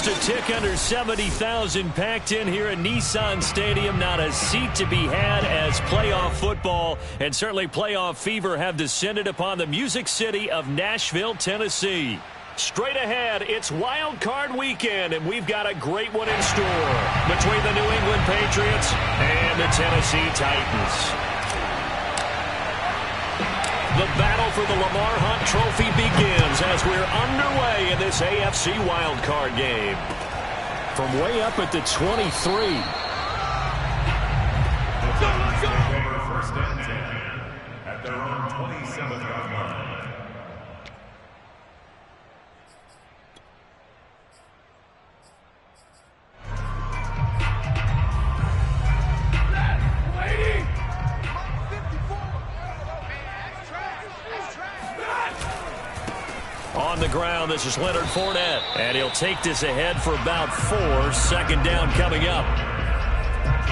Just a tick under 70,000 packed in here at Nissan Stadium. Not a seat to be had as playoff football and certainly playoff fever have descended upon the Music City of Nashville, Tennessee. Straight ahead, it's Wild Card Weekend, and we've got a great one in store between the New England Patriots and the Tennessee Titans. The battle for the Lamar Hunt Trophy begins as we're underway in this AFC wildcard game. From way up at the 23. Let's go. First and 10 at their own 27-yard line. On the ground, this is Leonard Fournette, and he'll take this ahead for about 4. Second down coming up.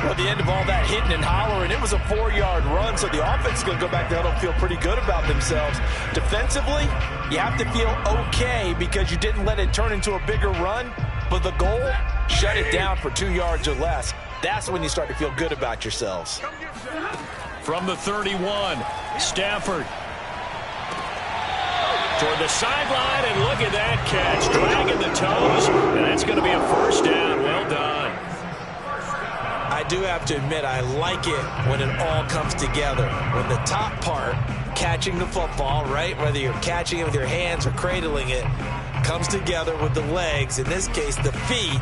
Well, at the end of all that hitting and hollering, it was a 4-yard run, so the offense is going to go back there and feel pretty good about themselves. Defensively, you have to feel okay because you didn't let it turn into a bigger run, but the goal, shut it down for 2 yards or less. That's when you start to feel good about yourselves. From the 31, Stafford. Toward the sideline, and look at that catch. Dragging the toes, and that's going to be a first down. Well done. I do have to admit, I like it when it all comes together. When the top part, catching the football, right, whether you're catching it with your hands or cradling it, comes together with the legs, in this case the feet,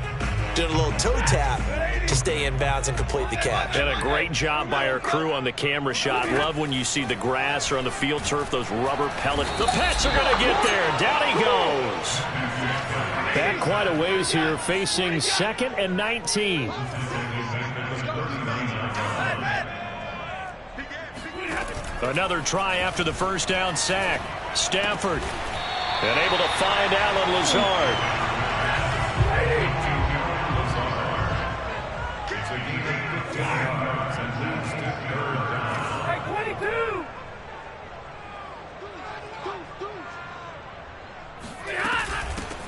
doing a little toe tap to stay in bounds and complete the catch. And a great job by our crew on the camera shot. Love when you see the grass or on the field turf, those rubber pellets. The Pats are going to get there. Down he goes. Back quite a ways here, facing 2nd and 19. Another try after the first down sack. Stafford. And able to find Allen Lazard.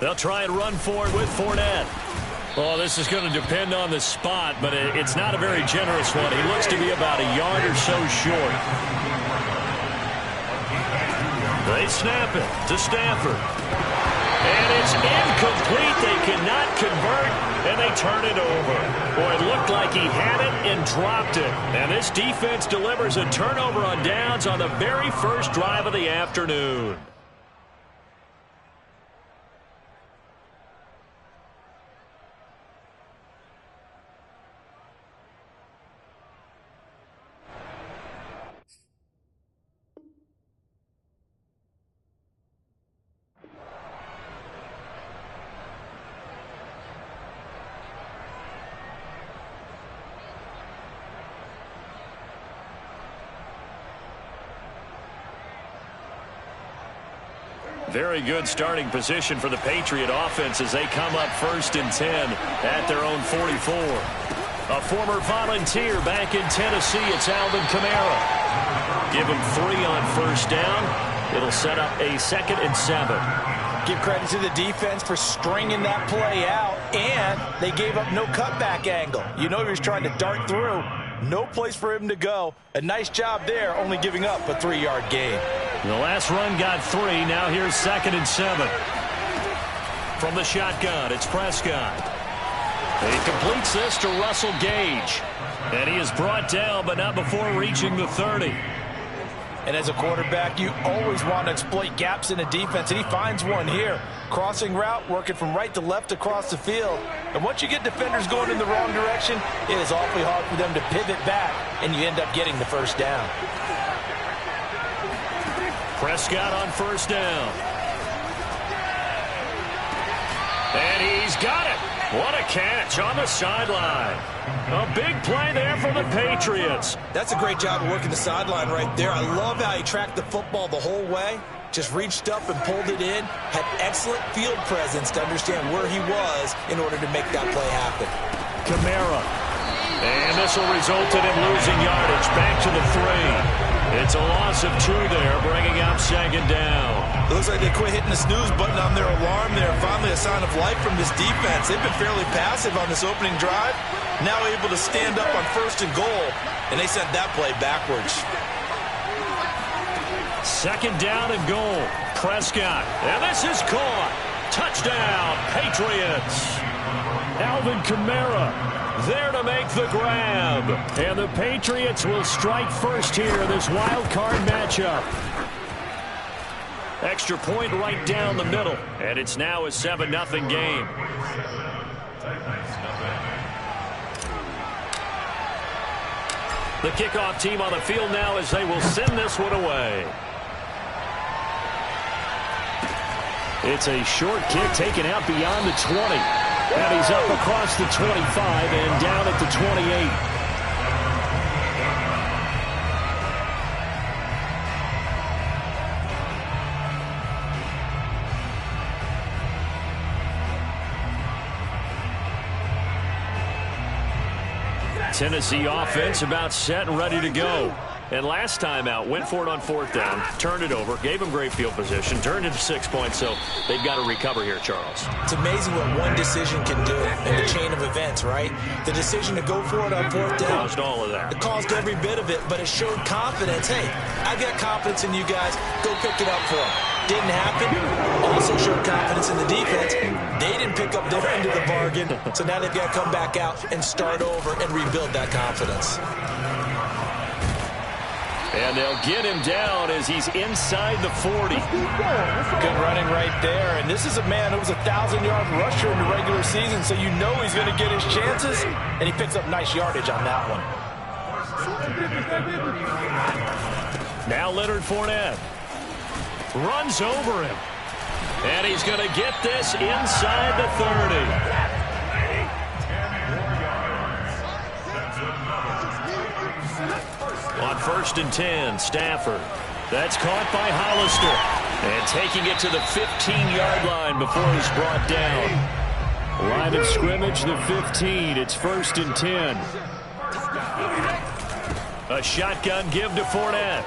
They'll try and run for it with Fournette. Oh, this is going to depend on the spot, but it's not a very generous one. He looks to be about a yard or so short. They snap it to Stafford. And it's incomplete. They cannot convert, and they turn it over. Boy, it looked like he had it and dropped it. And this defense delivers a turnover on downs on the very first drive of the afternoon. Very good starting position for the Patriot offense as they come up 1st and 10 at their own 44. A former Volunteer back in Tennessee, it's Alvin Kamara. Give him 3 on first down. It'll set up a 2nd and 7. Give credit to the defense for stringing that play out, and they gave up no cutback angle. You know he was trying to dart through. No place for him to go. A nice job there, only giving up a 3-yard gain. The last run got 3. Now here's 2nd and 7. From the shotgun, it's Prescott. He completes this to Russell Gage. And he is brought down, but not before reaching the 30. And as a quarterback, you always want to exploit gaps in a defense, and he finds one here. Crossing route, working from right to left across the field. And once you get defenders going in the wrong direction, it is awfully hard for them to pivot back, and you end up getting the first down. Prescott on first down. And he's got it. What a catch on the sideline. A big play there for the Patriots. That's a great job of working the sideline right there. I love how he tracked the football the whole way. Just reached up and pulled it in. Had excellent field presence to understand where he was in order to make that play happen. Kamara. And this will result in him losing yardage. Back to the 3. It's a loss of 2 there, bringing up second down. It looks like they quit hitting the snooze button on their alarm there. Finally a sign of life from this defense. They've been fairly passive on this opening drive. Now able to stand up on 1st and goal, and they sent that play backwards. Second down and goal. Prescott. And this is caught. Touchdown, Patriots. Alvin Kamara there to make the grab. And the Patriots will strike first here in this wild card matchup. Extra point right down the middle. And it's now a 7-0 game. The kickoff team on the field now as they will send this one away. It's a short kick taken out beyond the 20. And he's up across the 25 and down at the 28. Tennessee offense about set and ready to go. And last time out, went for it on 4th down, turned it over, gave them great field position, turned it to 6 points, so they've got to recover here, Charles. It's amazing what one decision can do in the chain of events, right? The decision to go for it on 4th down. Caused all of that. It caused every bit of it, but it showed confidence. Hey, I've got confidence in you guys. Go pick it up for them. Didn't happen. Also showed confidence in the defense. They didn't pick up their end of the bargain, so now they've got to come back out and start over and rebuild that confidence. And they'll get him down as he's inside the 40. Good running right there. And this is a man who was a 1,000-yard rusher in the regular season, so you know he's going to get his chances. And he picks up nice yardage on that one. Now Leonard Fournette runs over him. And he's going to get this inside the 30. On 1st and 10, Stafford. That's caught by Hollister. And taking it to the 15-yard line before he's brought down. Line of scrimmage, the 15. It's 1st and 10. A shotgun give to Fournette.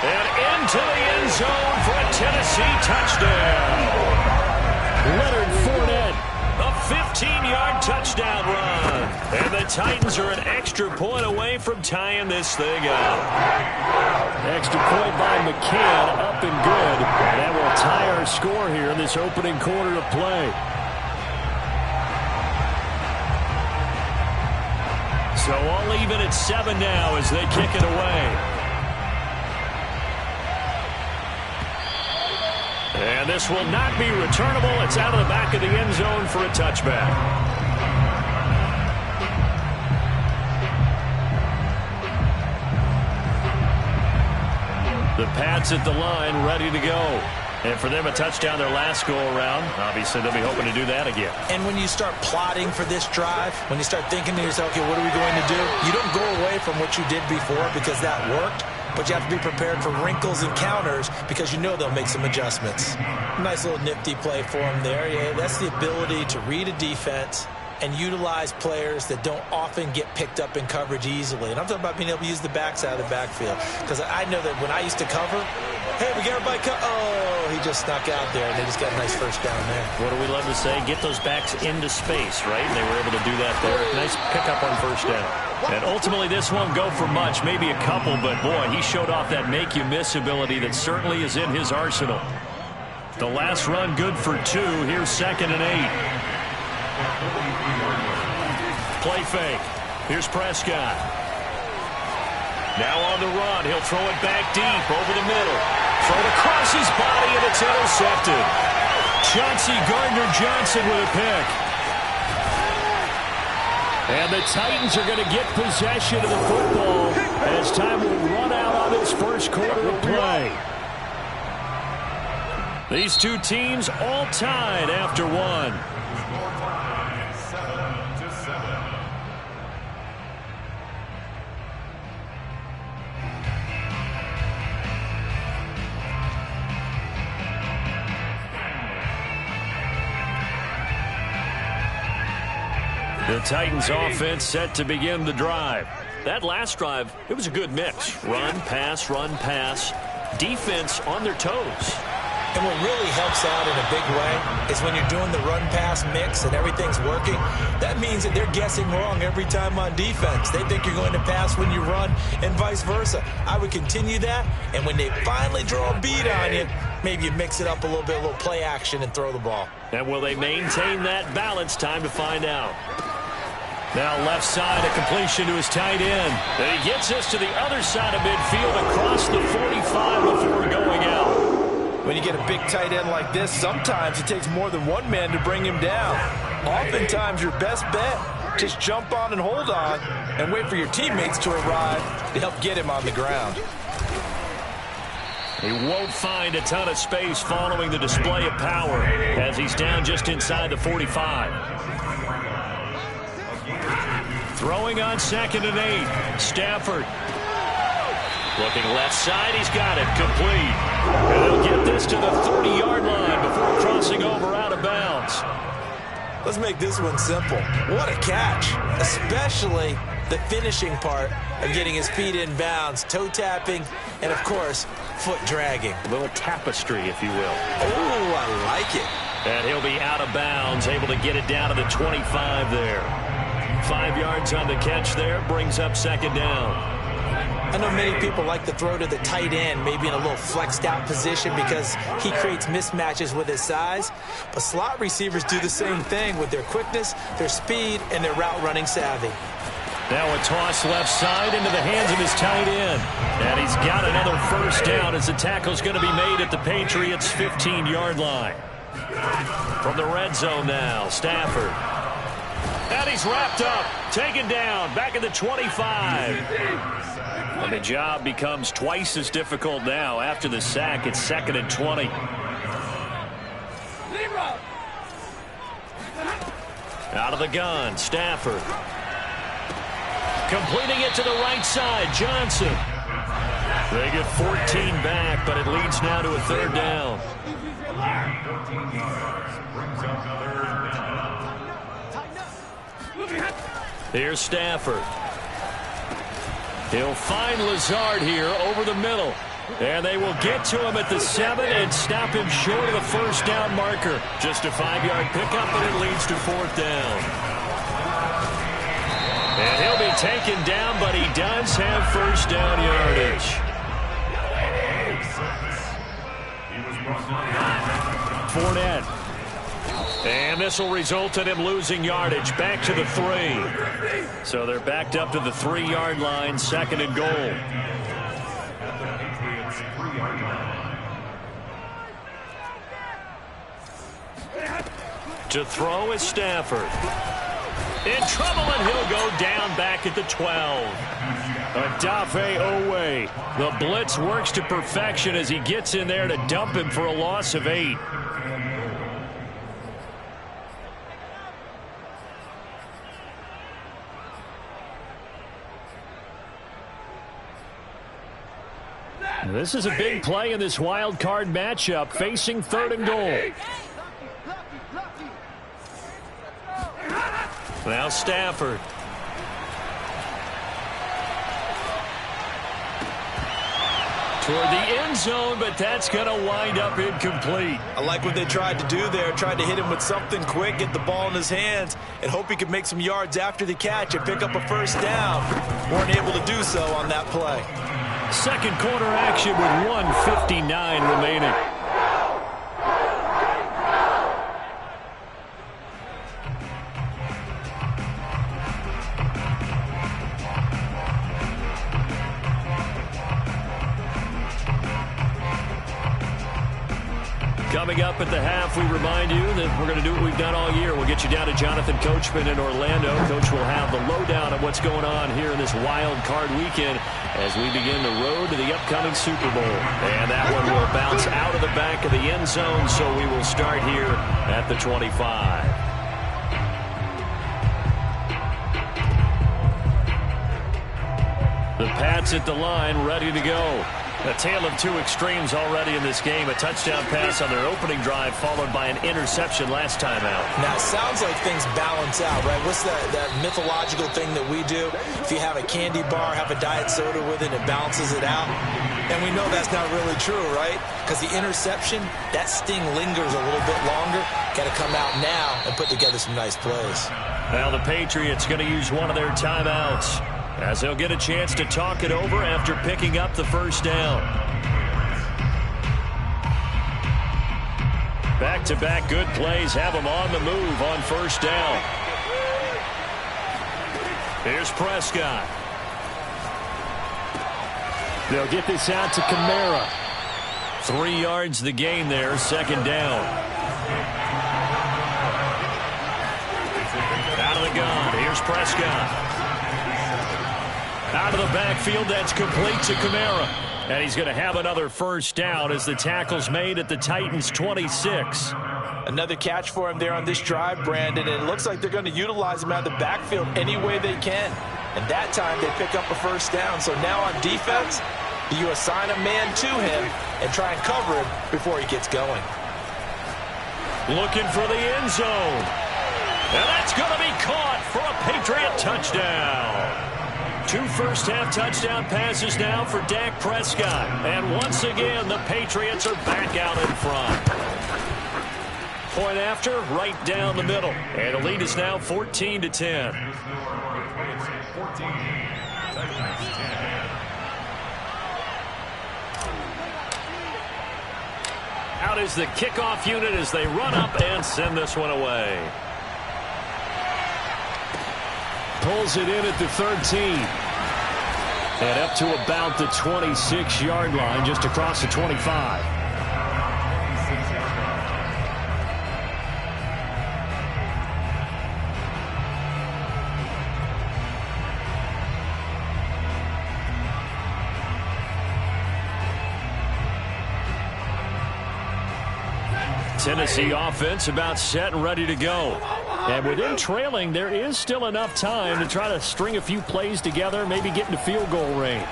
And into the end zone for a Tennessee touchdown. Leonard Fournette. A 15-yard touchdown run. And the Titans are an extra point away from tying this thing up. Extra point by McCann, up and good. And that will tie our score here in this opening quarter of play. So all even at 7 now as they kick it away. And this will not be returnable. It's out of the back of the end zone for a touchback. The Pats at the line, ready to go. And for them, a touchdown their last go-around. Obviously, they'll be hoping to do that again. And when you start plotting for this drive, when you start thinking to yourself, okay, what are we going to do? You don't go away from what you did before because that worked. But you have to be prepared for wrinkles and counters because you know they'll make some adjustments. Nice little nifty play for them there. Yeah, that's the ability to read a defense and utilize players that don't often get picked up in coverage easily. And I'm talking about being able to use the backside of the backfield. Because I know that when I used to cover, hey, we got everybody oh, he just snuck out there, and they just got a nice first down there. What do we love to say? Get those backs into space, right? And they were able to do that there. Nice pickup on 1st down. And ultimately, this won't go for much, maybe a couple, but boy, he showed off that make-you-miss ability that certainly is in his arsenal. The last run good for 2. Here's 2nd and 8. Play fake. Here's Prescott. Now on the run. He'll throw it back deep over the middle. Throw it across his body, and it's intercepted. Chauncey Gardner-Johnson with a pick. And the Titans are going to get possession of the football as time will run out on this first quarter of play. These two teams all tied after 1. The Titans offense set to begin the drive. That last drive, it was a good mix. Run, pass, defense on their toes. And what really helps out in a big way is when you're doing the run-pass mix and everything's working, that means that they're guessing wrong every time on defense. They think you're going to pass when you run and vice versa. I would continue that, and when they finally draw a beat on you, maybe you mix it up a little bit, a little play action, and throw the ball. And will they maintain that balance? Time to find out. Now left side, a completion to his tight end. And he gets us to the other side of midfield across the 45 before going out. When you get a big tight end like this, sometimes it takes more than one man to bring him down. Oftentimes, your best bet, just jump on and hold on and wait for your teammates to arrive to help get him on the ground. He won't find a ton of space following the display of power as he's down just inside the 45. Throwing on 2nd and 8. Stafford. Looking left side, he's got it, complete. And they'll get this to the 30-yard line before crossing over out of bounds. Let's make this one simple. What a catch, especially the finishing part of getting his feet in bounds, toe tapping, and of course, foot dragging. A little tapestry, if you will. Oh, I like it. And he'll be out of bounds, able to get it down to the 25 there. 5 yards on the catch there, brings up 2nd down. I know many people like to throw to the tight end, maybe in a little flexed out position because he creates mismatches with his size. But slot receivers do the same thing with their quickness, their speed, and their route running savvy. Now a toss left side into the hands of his tight end. And he's got another first down as the tackle's going to be made at the Patriots' 15-yard line. From the red zone now, Stafford. And he's wrapped up, taken down, back at the 25. And the job becomes twice as difficult now. After the sack, it's 2nd and 20. Out of the gun, Stafford. Completing it to the right side, Johnson. They get 14 back, but it leads now to a 3rd down. Here's Stafford. He'll find Lazard here over the middle. And they will get to him at the 7 and stop him short of the first down marker. Just a 5-yard pickup, and it leads to 4th down. And he'll be taken down, but he does have first down yardage. Fournette. And this will result in him losing yardage back to the 3. So they're backed up to the 3-yard line, 2nd and goal. To throw is Stafford. In trouble, and he'll go down back at the 12. Odafe Oweh. The blitz works to perfection as he gets in there to dump him for a loss of 8. This is a big play in this wild card matchup, facing 3rd and goal. Now Stafford. Toward the end zone, but that's going to wind up incomplete. I like what they tried to do there, tried to hit him with something quick, get the ball in his hands, and hope he could make some yards after the catch and pick up a first down. Weren't able to do so on that play. Second quarter action with 1:59 remaining. Coming up at the half, we remind you that we're going to do what we've done all year. We'll get you down to Jonathan Coachman in Orlando. Coach will have the lowdown of what's going on here in this wild card weekend as we begin the road to the upcoming Super Bowl. And that one will bounce out of the back of the end zone, so we will start here at the 25. The Pats at the line, ready to go. A tale of two extremes already in this game. A touchdown pass on their opening drive followed by an interception last time out. Now, it sounds like things balance out, right? What's that mythological thing that we do? If you have a candy bar, have a diet soda with it, it balances it out. And we know that's not really true, right? Because the interception, that sting lingers a little bit longer. Got to come out now and put together some nice plays. Now the Patriots going to use one of their timeouts, as they'll get a chance to talk it over after picking up the first down. Back-to-back good plays have them on the move on first down. Here's Prescott. They'll get this out to Kamara. 3 yards the gain there, second down. Out of the gun, here's Prescott. Out of the backfield, that's complete to Kamara. And he's going to have another first down as the tackle's made at the Titans' 26. Another catch for him there on this drive, Brandon. And it looks like they're going to utilize him out of the backfield any way they can. And that time they pick up a first down. So now on defense, you assign a man to him and try and cover him before he gets going. Looking for the end zone. And that's going to be caught for a Patriot touchdown. 2 first-half touchdown passes now for Dak Prescott. And once again, the Patriots are back out in front. Point after, right down the middle. And the lead is now 14-10. Out is the kickoff unit as they run up and send this one away. Pulls it in at the 13. And up to about the 26-yard line, just across the 25. Tennessee offense about set and ready to go. And within trailing, there is still enough time to try to string a few plays together, maybe get into field goal range.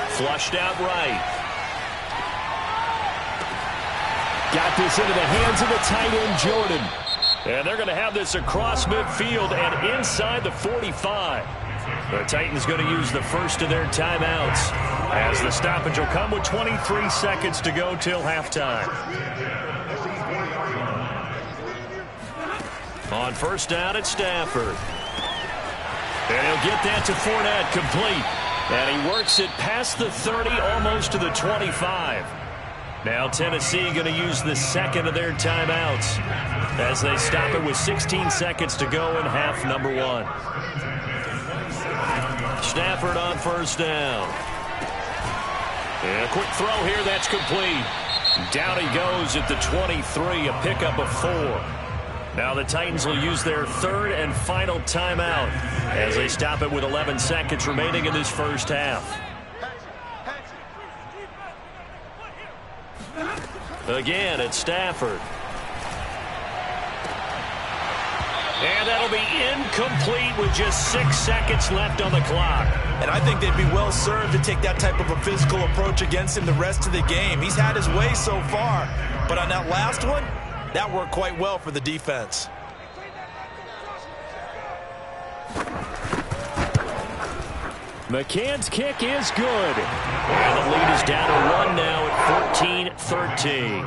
Flushed out right. Got this into the hands of the tight end, Jordan. And they're going to have this across midfield and inside the 45. The Titans going to use the first of their timeouts, as the stoppage will come with 23 seconds to go till halftime. On first down, it's Stafford. And he'll get that to Fournette, complete. And he works it past the 30, almost to the 25. Now Tennessee going to use the second of their timeouts, as they stop it with 16 seconds to go in half number 1. Stafford on first down. And a quick throw here, that's complete. Down he goes at the 23, a pickup of 4. Now the Titans will use their third and final timeout as they stop it with 11 seconds remaining in this first half. Again, it's Stafford. And that'll be incomplete with just 6 seconds left on the clock. And I think they'd be well served to take that type of a physical approach against him the rest of the game. He's had his way so far, but on that last one, that worked quite well for the defense. McCann's kick is good. And the lead is down to 1 now at 14-13.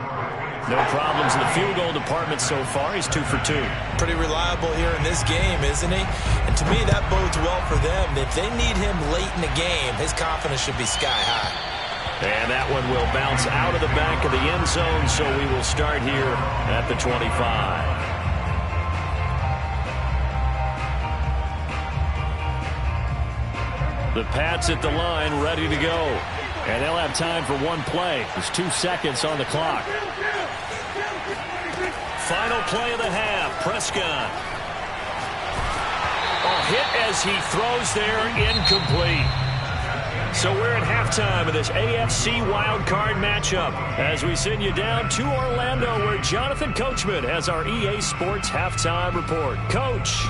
No problems in the field goal department so far. He's 2 for 2. Pretty reliable here in this game, isn't he? And to me, that bodes well for them. If they need him late in the game, his confidence should be sky high. And that one will bounce out of the back of the end zone, so we will start here at the 25. The Pats at the line, ready to go. And they'll have time for one play. There's 2 seconds on the clock. Final play of the half, Prescott. A hit as he throws there, incomplete. So we're at halftime of this AFC wildcard matchup as we send you down to Orlando, where Jonathan Coachman has our EA Sports halftime report. Coach.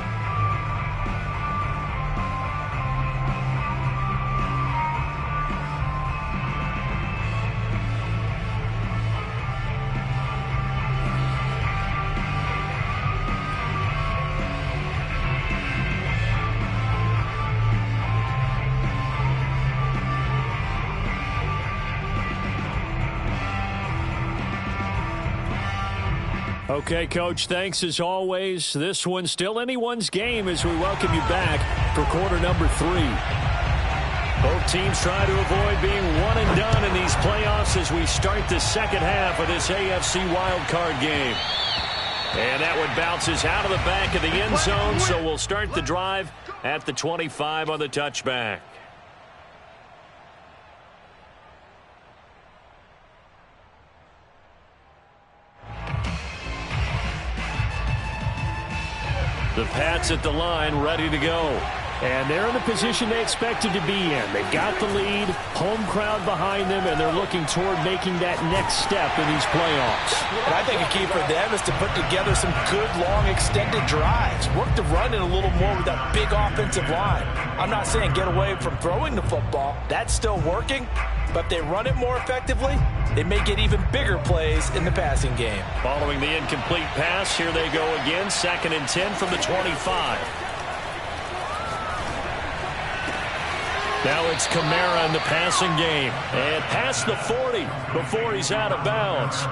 Okay, Coach, thanks as always. This one's still anyone's game as we welcome you back for quarter number 3. Both teams try to avoid being one and done in these playoffs as we start the second half of this AFC wildcard game. And that one bounces out of the back of the end zone, so we'll start the drive at the 25 on the touchback. The Pats at the line, ready to go. And they're in the position they expected to be in. They've got the lead, home crowd behind them, and they're looking toward making that next step in these playoffs. And I think a key for them is to put together some good, long, extended drives. Work the run in a little more with that big offensive line. I'm not saying get away from throwing the football. That's still working. But if they run it more effectively, they may get even bigger plays in the passing game. Following the incomplete pass, here they go again. 2nd and 10 from the 25. Now it's Kamara in the passing game. And past the 40 before he's out of bounds.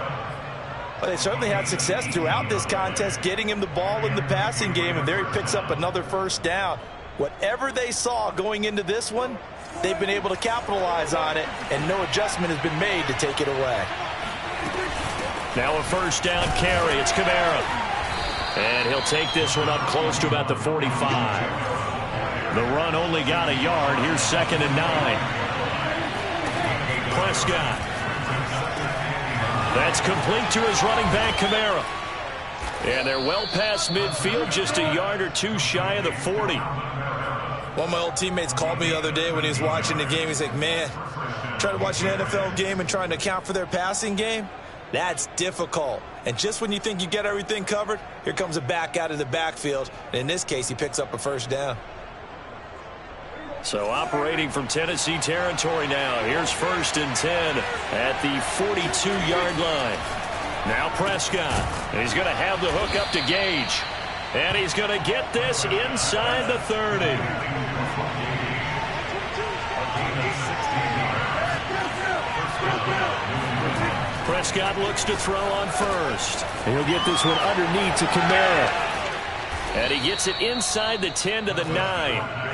Well, they certainly had success throughout this contest getting him the ball in the passing game, and there he picks up another first down. Whatever they saw going into this one, they've been able to capitalize on it, and no adjustment has been made to take it away. Now a first down carry. It's Kamara. And he'll take this one up close to about the 45. The run only got a yard. Here's 2nd and 9. Prescott. That's complete to his running back, Kamara. And they're well past midfield, just a yard or two shy of the 40. One of my old teammates called me the other day when he was watching the game. He's like, man, trying to watch an NFL game and trying to account for their passing game, that's difficult. And just when you think you get everything covered, here comes a back out of the backfield. And in this case, he picks up a first down. So operating from Tennessee territory now. Here's 1st and 10 at the 42-yard line. Now Prescott. He's going to have the hook up to Gage. And he's going to get this inside the 30. Prescott looks to throw on first. He'll get this one underneath to Kamara. And he gets it inside the 10 to the 9.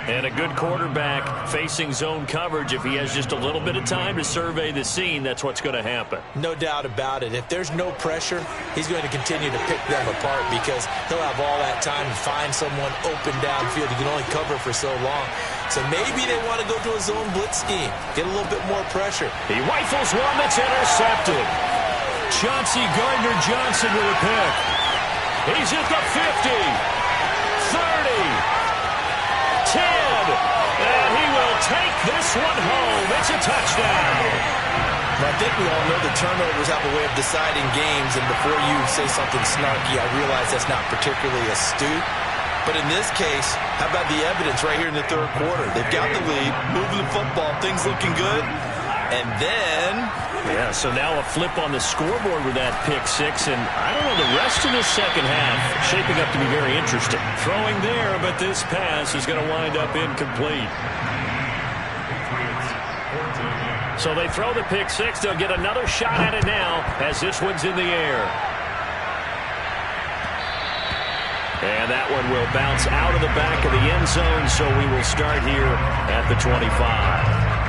And a good quarterback facing zone coverage. If he has just a little bit of time to survey the scene, that's what's going to happen. No doubt about it. If there's no pressure, he's going to continue to pick them apart because he'll have all that time to find someone open downfield. He can only cover for so long. So maybe they want to go to a zone blitz scheme, get a little bit more pressure. He rifles one that's intercepted. Chauncey Gardner-Johnson with a pick. He's at the 50, 30. 10, and he will take this one home. It's a touchdown. I think we all know the turnovers have a way of deciding games, and before you say something snarky, I realize that's not particularly astute. But in this case, how about the evidence right here in the 3rd quarter? They've got the lead, moving the football, things looking good, and then... Yeah, so now a flip on the scoreboard with that pick 6, and I don't know, the rest of the second half shaping up to be very interesting. Throwing there, but this pass is going to wind up incomplete. So they throw the pick 6. They'll get another shot at it now as this one's in the air. And that one will bounce out of the back of the end zone, so we will start here at the 25.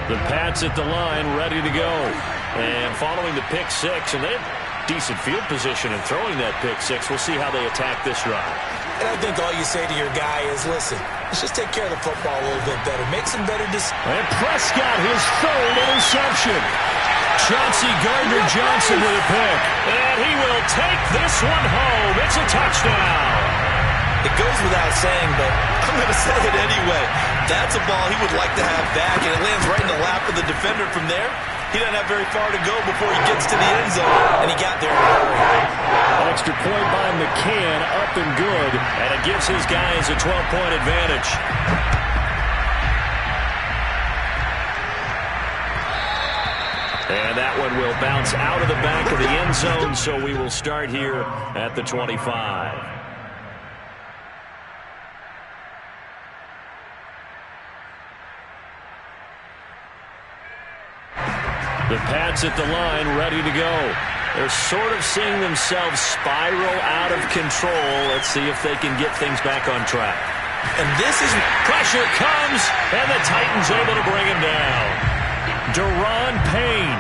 The Pats at the line, ready to go. And following the pick 6, and they have decent field position in throwing that pick 6. We'll see how they attack this drive. And I think all you say to your guy is, listen, let's just take care of the football a little bit better. Make some better decisions. And Prescott, his 3rd interception. Chauncey Gardner-Johnson with a pick. And he will take this one home. It's a touchdown. It goes without saying, but I'm going to say it anyway. That's a ball he would like to have back, and it lands right in the lap of the defender from there. He doesn't have very far to go before he gets to the end zone, and he got there. An extra point by McCann, up and good, and it gives his guys a 12-point advantage. And that one will bounce out of the back of the end zone, so we will start here at the 25. The Pats at the line, ready to go. They're sort of seeing themselves spiral out of control. Let's see if they can get things back on track. And this is... Pressure comes, and the Titans able to bring him down. Daron Payne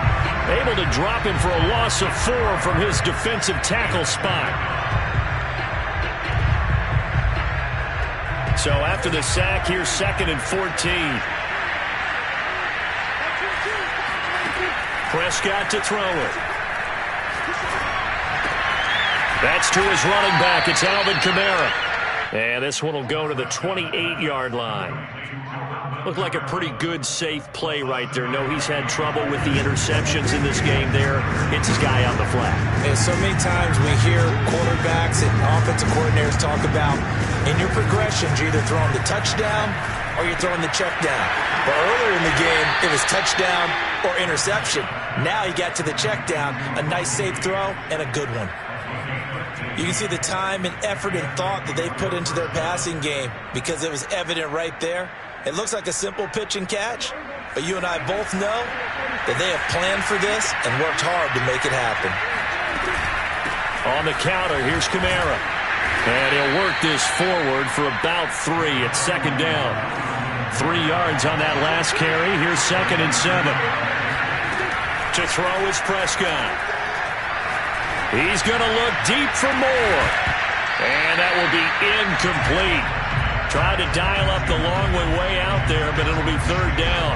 able to drop him for a loss of 4 from his defensive tackle spot. So after the sack, here's 2nd and 14. Prescott to throw it. That's to his running back. It's Alvin Kamara. And this one will go to the 28-yard line. Looked like a pretty good, safe play right there. No, he's had trouble with the interceptions in this game there. Hits his guy on the flat. And so many times we hear quarterbacks and offensive coordinators talk about in your progressions, you're either throwing the touchdown or you're throwing the check down. But earlier in the game, it was touchdown or interception. Now you got to the check down, a nice safe throw, and a good one. You can see the time and effort and thought that they put into their passing game because it was evident right there. It looks like a simple pitch and catch, but you and I both know that they have planned for this and worked hard to make it happen. On the counter, here's Kamara. And he'll work this forward for about 3. It's 2nd down. 3 yards on that last carry. Here's 2nd and 7. To throw is Prescott. He's going to look deep for more. And that will be incomplete. Tried to dial up the long one way out there, but it'll be 3rd down.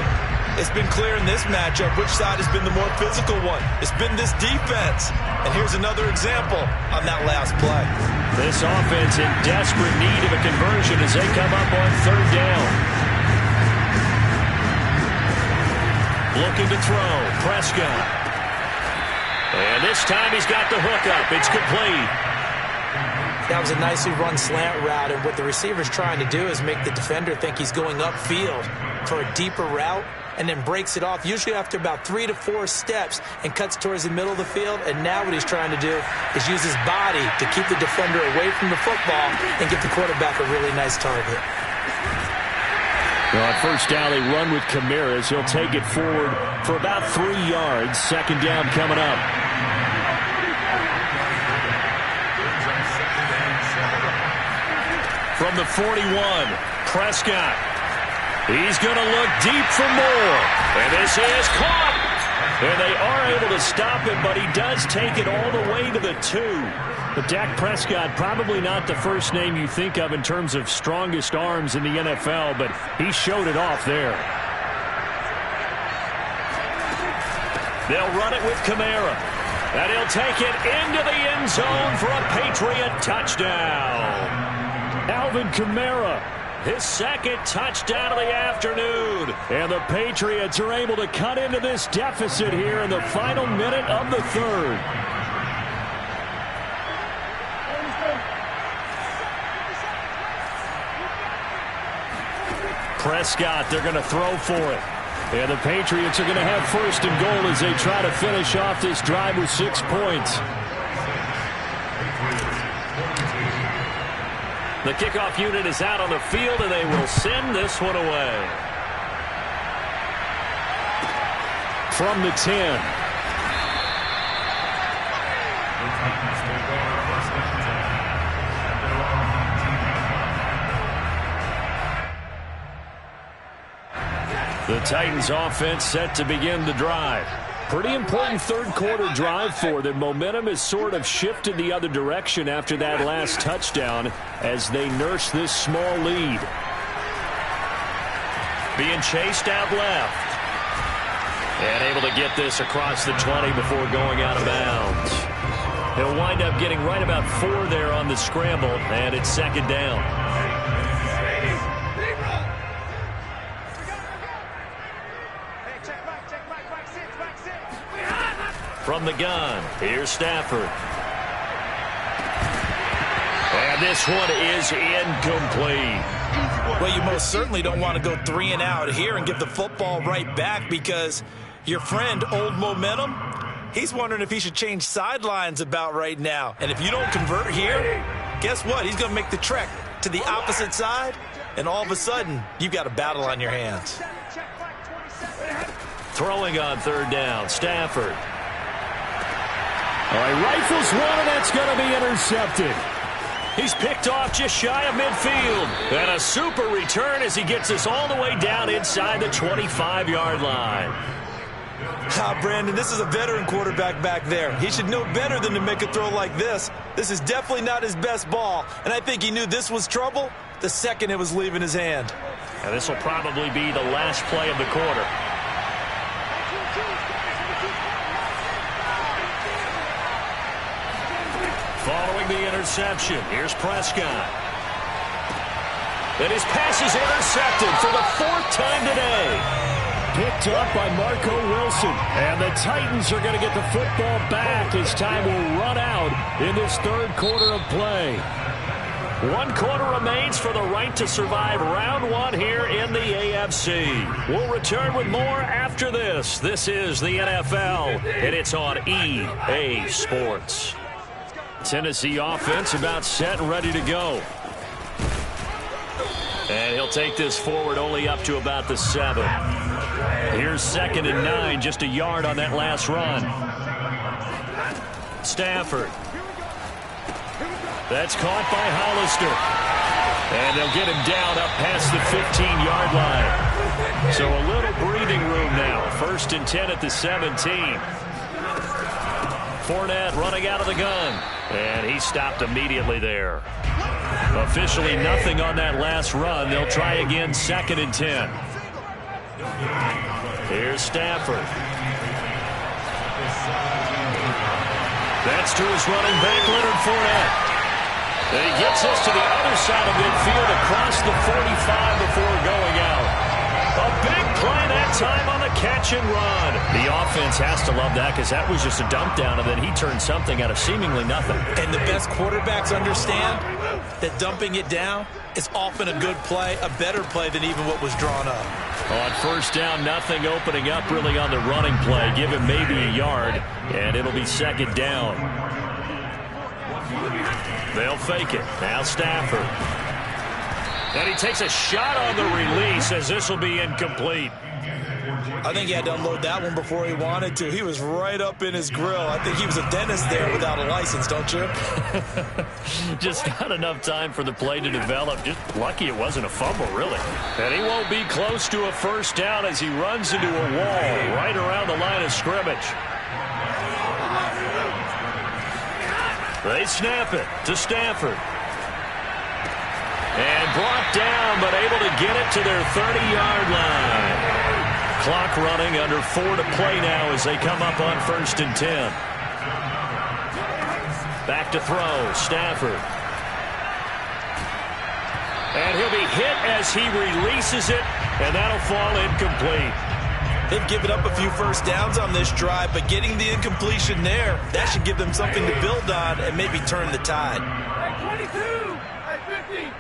It's been clear in this matchup which side has been the more physical one. It's been this defense. And here's another example on that last play. This offense in desperate need of a conversion as they come up on 3rd down. Looking to throw. Prescott. And this time he's got the hook up. It's complete. That was a nicely run slant route, and what the receiver's trying to do is make the defender think he's going upfield for a deeper route and then breaks it off, usually after about 3 to 4 steps, and cuts towards the middle of the field. And now what he's trying to do is use his body to keep the defender away from the football and give the quarterback a really nice target. Well, on 1st down, they run with Kamara as he'll take it forward for about 3 yards. 2nd down coming up. From the 41, Prescott. He's going to look deep for more. And this is caught. And they are able to stop him, but he does take it all the way to the 2. But Dak Prescott, probably not the first name you think of in terms of strongest arms in the NFL, but he showed it off there. They'll run it with Kamara. And he'll take it into the end zone for a Patriot touchdown. Alvin Kamara, his 2nd touchdown of the afternoon. And the Patriots are able to cut into this deficit here in the final minute of the 3rd. Prescott, they're going to throw for it. And the Patriots are going to have 1st and goal as they try to finish off this drive with 6 points. The kickoff unit is out on the field, and they will send this one away. From the 10. The Titans offense set to begin the drive. Pretty important 3rd quarter drive for them. Momentum has sort of shifted the other direction after that last touchdown as they nurse this small lead. Being chased out left. And able to get this across the 20 before going out of bounds. He'll wind up getting right about 4 there on the scramble, and it's 2nd down. From the gun, here's Stafford. And this one is incomplete. Well, you most certainly don't want to go 3 and out here and give the football right back because Your friend, Old Momentum, he's wondering if he should change sidelines about right now. And if you don't convert here, guess what? He's going to make the trek to the opposite side, and all of a sudden, you've got a battle on your hands. Throwing on third down, Stafford. All right, rifles one, and that's going to be intercepted. He's picked off just shy of midfield. And a super return as he gets us all the way down inside the 25-yard line. Brandon, this is a veteran quarterback back there. He should know better than to make a throw like this. This is definitely not his best ball, and I think he knew this was trouble the second it was leaving his hand. And this will probably be the last play of the quarter. Following the interception, here's Prescott. And his pass is intercepted for the 4th time today. Picked up by Marco Wilson. And the Titans are going to get the football back as time will run out in this third quarter of play. 1 quarter remains for the right to survive round 1 here in the AFC. We'll return with more after this. This is the NFL, and it's on EA Sports. Tennessee offense about set and ready to go. And he'll take this forward only up to about the 7. Here's 2nd and 9, just a yard on that last run. Stafford. That's caught by Hollister. And they'll get him down up past the 15-yard line. So a little breathing room now. 1st and 10 at the 17. Fournette running out of the gun. And he stopped immediately there. Officially nothing on that last run. They'll try again 2nd and 10. Here's Stafford. That's to his running back, Leonard Fournette. And he gets us to the other side of midfield across the 45 before going out. A big play that time on the catch and run. The offense has to love that because that was just a dump down, and then he turned something out of seemingly nothing. And the best quarterbacks understand that dumping it down is often a good play, a better play than even what was drawn up. On 1st down, nothing opening up really on the running play. Give him maybe a yard, and it'll be 2nd down. They'll fake it. Now Stafford. And he takes a shot on the release as this will be incomplete. I think he had to unload that one before he wanted to. He was right up in his grill. I think he was a dentist there without a license, don't you? Just not enough time for the play to develop. Just lucky it wasn't a fumble, really. And he won't be close to a 1st down as he runs into a wall right around the line of scrimmage. They snap it to Stafford. And brought down, but able to get it to their 30-yard line. Clock running, under 4 to play now as they come up on 1st and 10. Back to throw, Stafford. And he'll be hit as he releases it, and that'll fall incomplete. They've given up a few 1st downs on this drive, but getting the incompletion there, that should give them something to build on and maybe turn the tide. 22, 50.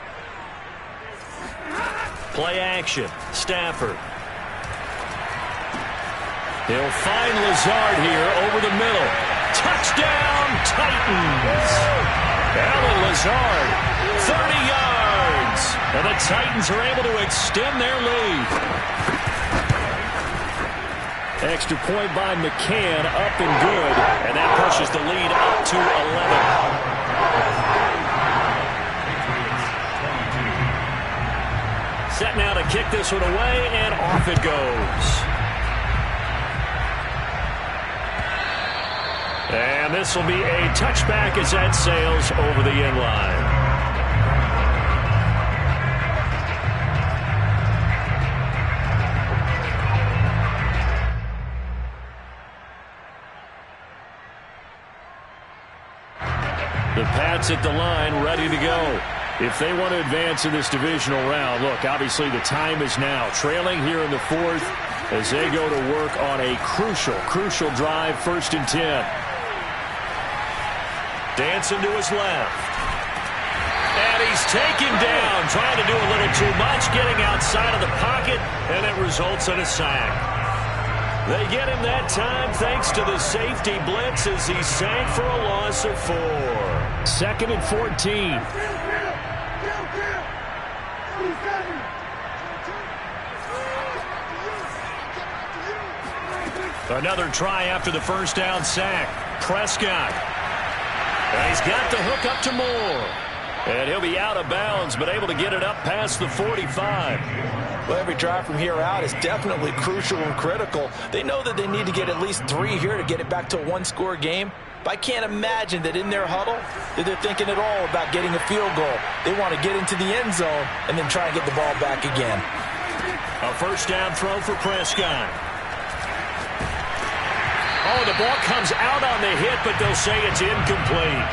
Play action, Stafford. He'll find Lazard here over the middle. Touchdown, Titans! Allen Lazard, 30 yards. And the Titans are able to extend their lead. Extra point by McCann, up and good. And that pushes the lead up to 11. Set now to kick this one away, and off it goes. And this will be a touchback as that sails over the end line. The Pats at the line, ready to go. If they want to advance in this divisional round, look, obviously the time is now. Trailing here in the 4th as they go to work on a crucial drive, 1st and 10. Dancing to his left. And he's taken down, trying to do a little too much, getting outside of the pocket, and it results in a sack. They get him that time thanks to the safety blitz as he sank for a loss of 4. 2nd and 14. Another try after the first down sack. Prescott. And he's got the hook up to Moore. And he'll be out of bounds, but able to get it up past the 45. Well, every drive from here out is definitely crucial and critical. They know that they need to get at least 3 here to get it back to a one-score game. But I can't imagine that in their huddle that they're thinking at all about getting a field goal. They want to get into the end zone and then try and get the ball back again. A first down throw for Prescott. Oh, the ball comes out on the hit, but they'll say it's incomplete.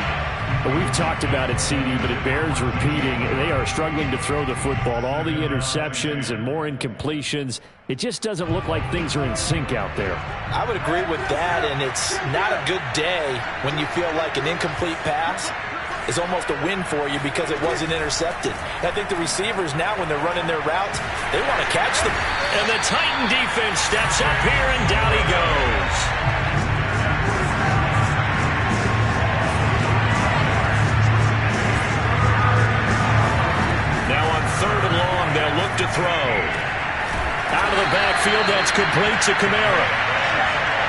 Well, we've talked about it, CD, but it bears repeating. They are struggling to throw the football. All the interceptions and more incompletions. It just doesn't look like things are in sync out there. I would agree with that, and it's not a good day when you feel like an incomplete pass is almost a win for you because it wasn't intercepted. And I think the receivers now, when they're running their routes, they want to catch them. And the Titan defense steps up here, and down he goes. Now on 3rd and long, they'll look to throw. Out of the backfield, that's complete to Kamara.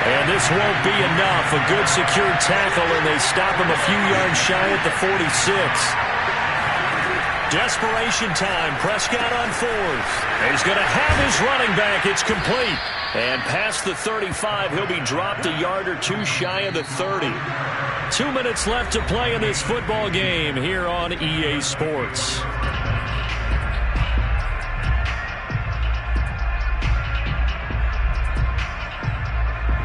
And this won't be enough. A good secure tackle, and they stop him a few yards shy at the 46. Desperation time. Prescott on 4th. He's going to have his running back. It's complete. And past the 35, he'll be dropped a yard or 2 shy of the 30. 2 minutes left to play in this football game here on EA Sports.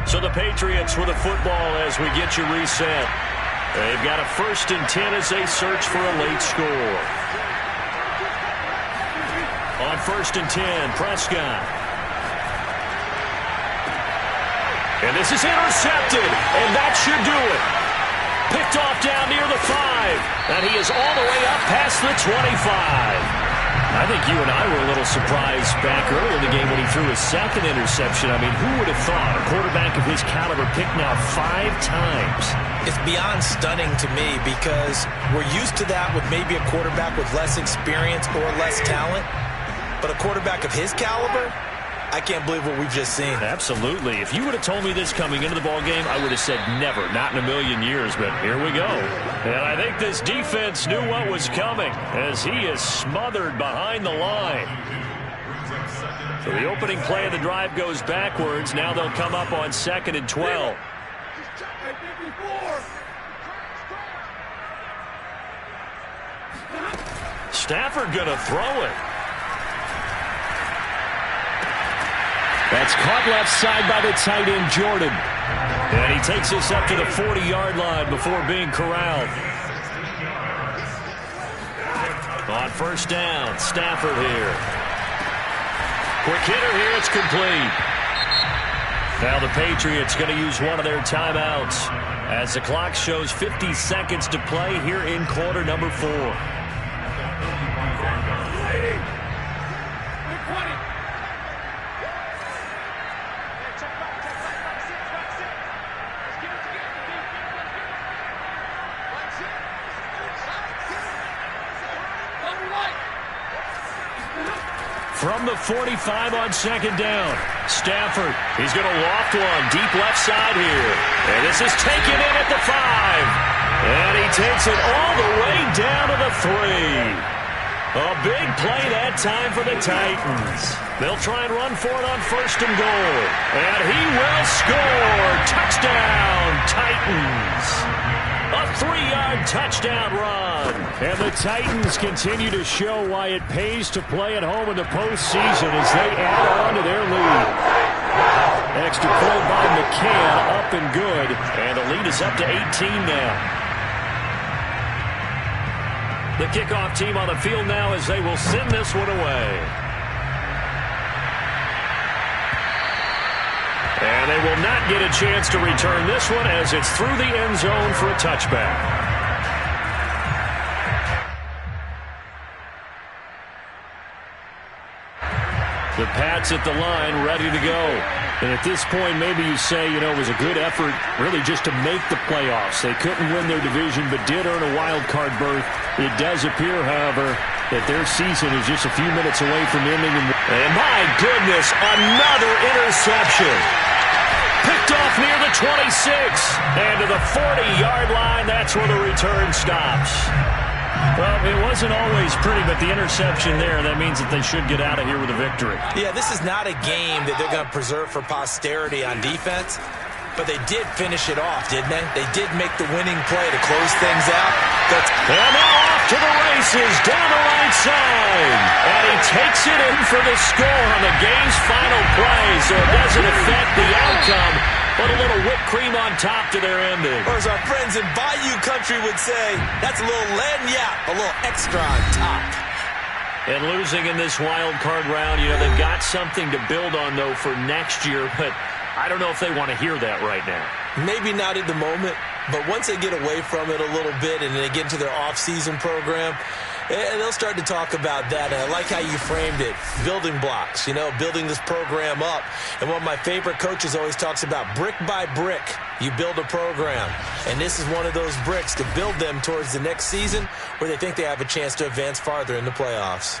So the Patriots with a football as we get you reset. They've got a 1st and 10 as they search for a late score. On 1st and 10, Prescott. And this is intercepted, and that should do it. Picked off down near the 5, and he is all the way up past the 25. I think you and I were a little surprised back earlier in the game when he threw his 2nd interception. I mean, who would have thought a quarterback of his caliber picked now 5 times? It's beyond stunning to me because we're used to that with maybe a quarterback with less experience or less talent. But a quarterback of his caliber, I can't believe what we've just seen. Absolutely. If you would have told me this coming into the ballgame, I would have said never, not in a million years, but here we go. And I think this defense knew what was coming as he is smothered behind the line. So the opening play of the drive goes backwards. Now they'll come up on 2nd and 12. Stafford going to throw it. That's caught left side by the tight end, Jordan. And he takes this up to the 40-yard line before being corralled. On 1st down, Stafford here. Quick hitter here, it's complete. Now the Patriots going to use one of their timeouts as the clock shows 50 seconds to play here in quarter number 4. From the 45 on 2nd down, Stafford, he's going to loft one deep left side here. And this is taken in at the 5. And he takes it all the way down to the 3. A big play that time for the Titans. They'll try and run for it on 1st and goal. And he will score. Touchdown, Titans. A 3-yard touchdown run. And the Titans continue to show why it pays to play at home in the postseason as they add on to their lead. Extra point by McCann, up and good. And the lead is up to 18 now. The kickoff team on the field now as they will send this one away. And they will not get a chance to return this one as it's through the end zone for a touchback. The Pats at the line, ready to go. And at this point, maybe you say, it was a good effort really just to make the playoffs. They couldn't win their division but did earn a wild card berth. It does appear, however, that their season is just a few minutes away from ending. And my goodness, another interception. Picked off near the 26. And to the 40-yard line, that's where the return stops. Well, it wasn't always pretty, but the interception there, that means that they should get out of here with a victory. Yeah, this is not a game that they're going to preserve for posterity on defense, but they did finish it off, didn't they? They did make the winning play to close things out. And now off to the races, down the right side. And he takes it in for the score on the game's final play, so it doesn't affect the outcome. Put a little whipped cream on top to their ending. Or as our friends in Bayou Country would say, that's a little lagniappe, a little extra on top. And losing in this wild card round, they've got something to build on, though, for next year. But I don't know if they want to hear that right now. Maybe not at the moment, but once they get away from it a little bit and they get into their off-season program, they'll start to talk about that. And I like how you framed it, building blocks, building this program up. And one of my favorite coaches always talks about brick by brick, you build a program. And this is one of those bricks to build them towards the next season where they think they have a chance to advance farther in the playoffs.